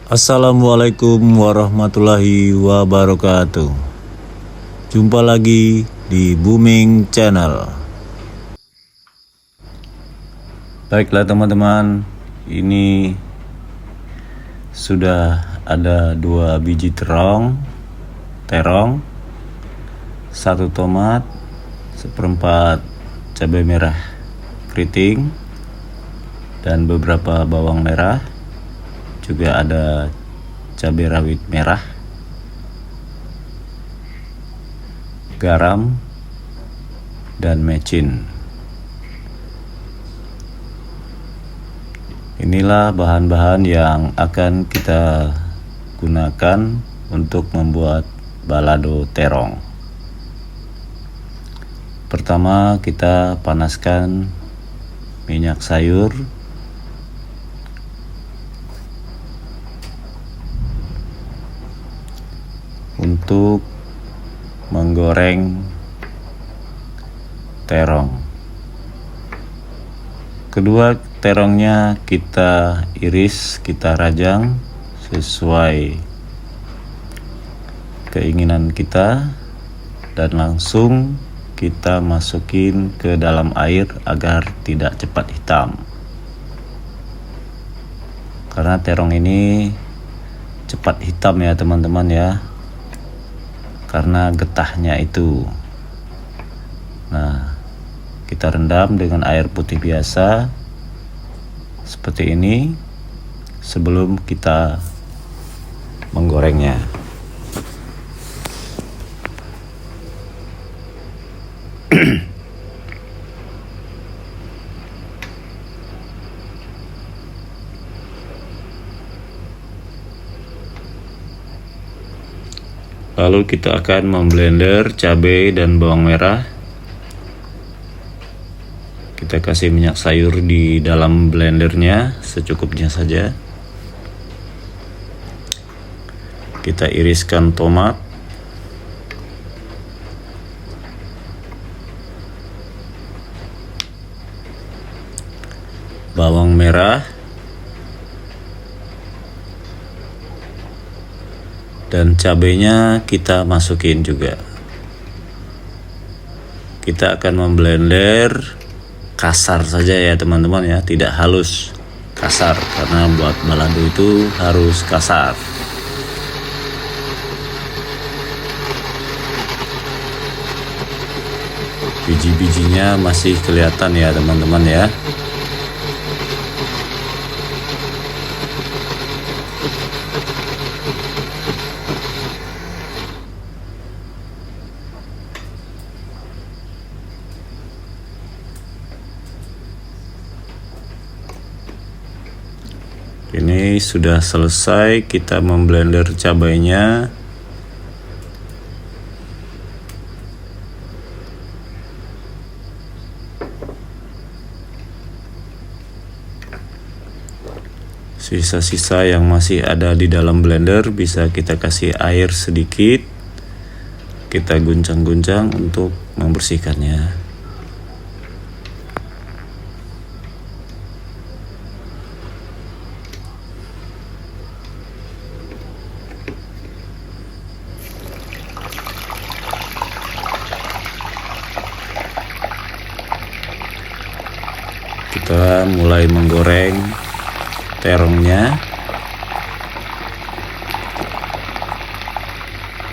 Assalamualaikum warahmatullahi wabarakatuh. Jumpa lagi di Booming Channel. Baiklah teman-teman, ini sudah ada 2 biji terong, 1 tomat, 1/4 cabai merah keriting, dan beberapa bawang merah. Juga ada cabai rawit merah, garam, dan mecin. Inilah bahan-bahan yang akan kita gunakan untuk membuat balado terong. Pertama, kita panaskan minyak sayur untuk menggoreng terong. Kedua, terongnya kita iris, kita rajang sesuai keinginan kita, dan langsung kita masukin ke dalam air agar tidak cepat hitam. Karena terong ini cepat hitam ya teman-teman ya, karena getahnya itu. Nah, kita rendam dengan air putih biasa seperti ini sebelum kita menggorengnya. Lalu kita akan memblender cabai dan bawang merah. Kita kasih minyak sayur di dalam blendernya secukupnya saja. Kita iriskan tomat, bawang merah, dan cabenya kita masukin juga. Kita akan memblender kasar saja ya teman-teman ya, tidak halus, kasar, karena buat balado itu harus kasar. Biji-bijinya masih kelihatan ya teman-teman ya. Ini sudah selesai kita memblender cabainya. Sisa-sisa yang masih ada di dalam blender bisa kita kasih air sedikit. Kita guncang-guncang untuk membersihkannya. Kita mulai menggoreng terongnya.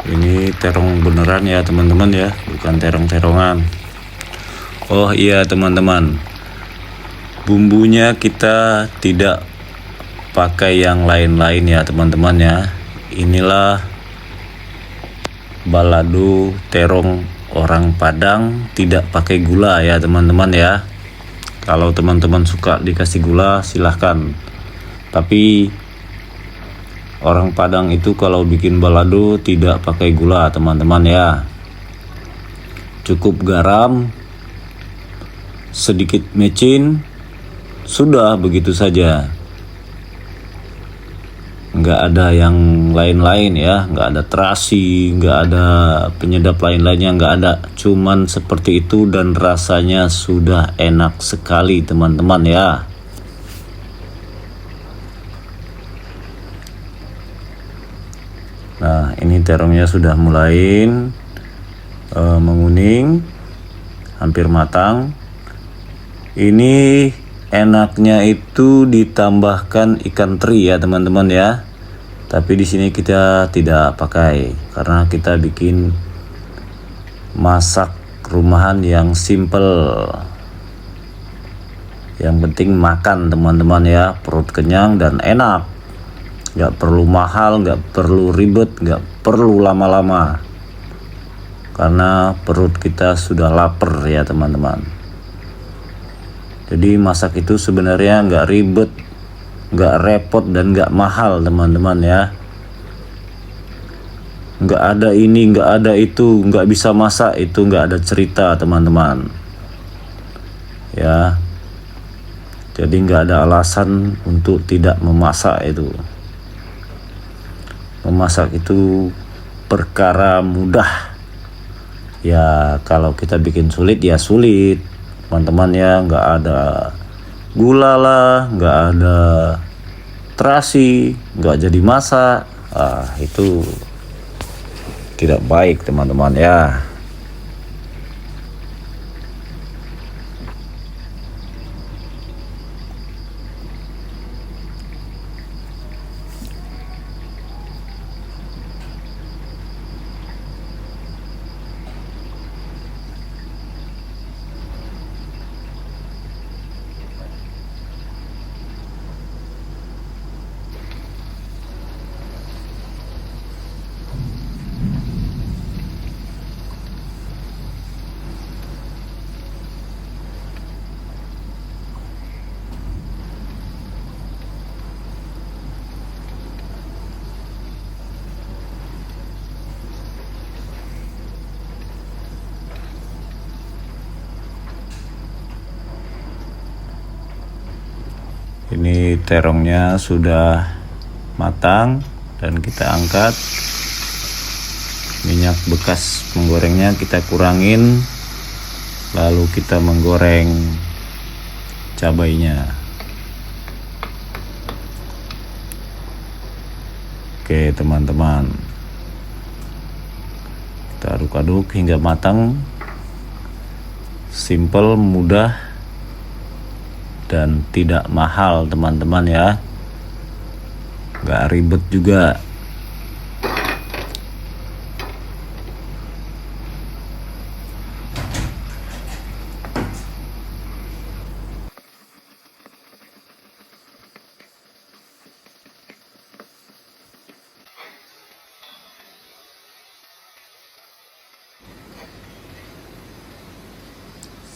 Ini terong beneran ya teman-teman ya, bukan terong-terongan. Oh iya teman-teman, bumbunya kita tidak pakai yang lain-lain ya teman-teman ya. Inilah balado terong orang Padang, tidak pakai gula ya teman-teman ya. Kalau teman-teman suka dikasih gula silahkan, tapi orang Padang itu kalau bikin balado tidak pakai gula teman-teman ya. Cukup garam, sedikit mecin, sudah begitu saja. Nggak ada yang lain-lain ya, nggak ada terasi, nggak ada penyedap lain-lainnya, nggak ada. Cuman seperti itu dan rasanya sudah enak sekali teman-teman ya. Nah, ini terongnya sudah mulai menguning, hampir matang. Ini enaknya itu ditambahkan ikan teri ya teman-teman ya. Tapi di sini kita tidak pakai karena kita bikin masak rumahan yang simple. Yang penting makan teman-teman ya, perut kenyang dan enak. Nggak perlu mahal, nggak perlu ribet, nggak perlu lama-lama. Karena perut kita sudah lapar ya teman-teman. Jadi masak itu sebenarnya nggak ribet, nggak repot dan nggak mahal teman-teman ya. Nggak ada ini, nggak ada itu, nggak bisa masak itu, nggak ada cerita teman-teman ya. Jadi nggak ada alasan untuk tidak memasak itu. Memasak itu perkara mudah ya. Kalau kita bikin sulit ya sulit teman-teman ya. Nggak ada gula lah, nggak ada terasi, nggak jadi masak, itu tidak baik teman-teman ya. Ini terongnya sudah matang dan kita angkat. Minyak bekas menggorengnya kita kurangin, lalu kita menggoreng cabainya. Oke teman-teman, kita aduk-aduk hingga matang. Simple, mudah, dan tidak mahal teman-teman ya. Nggak ribet juga.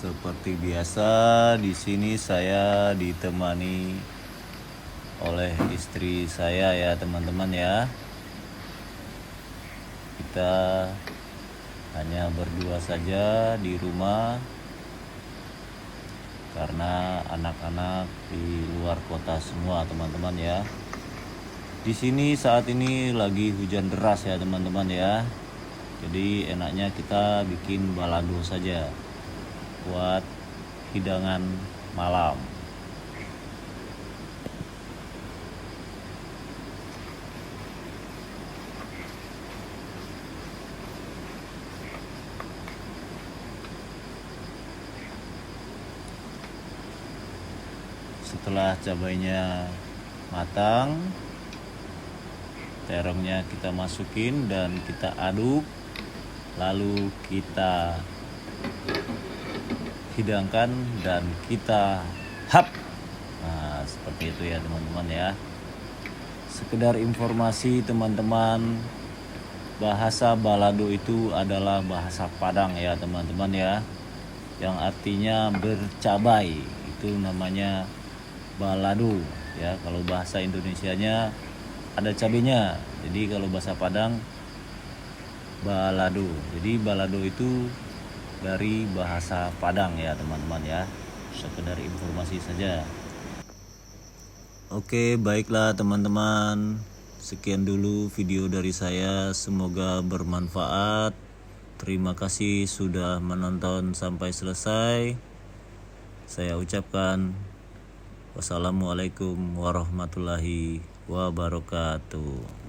Seperti biasa, di sini saya ditemani oleh istri saya ya teman-teman ya. Kita hanya berdua saja di rumah karena anak-anak di luar kota semua teman-teman ya. Di sini saat ini lagi hujan deras ya teman-teman ya. Jadi enaknya kita bikin balado saja buat hidangan malam. Setelah cabainya matang, terongnya kita masukin dan kita aduk, lalu kita hidangkan dan kita hap. Nah, seperti itu ya teman-teman ya. Sekedar informasi teman-teman, bahasa balado itu adalah bahasa Padang ya teman-teman ya, yang artinya bercabai. Itu namanya balado ya. Kalau bahasa Indonesianya ada cabenya. Jadi kalau bahasa Padang balado. Jadi balado itu dari bahasa Padang ya teman-teman ya. Sekedar informasi saja. Oke, baiklah teman-teman. Sekian dulu video dari saya. Semoga bermanfaat. Terima kasih sudah menonton sampai selesai. Saya ucapkan wassalamualaikum warahmatullahi wabarakatuh.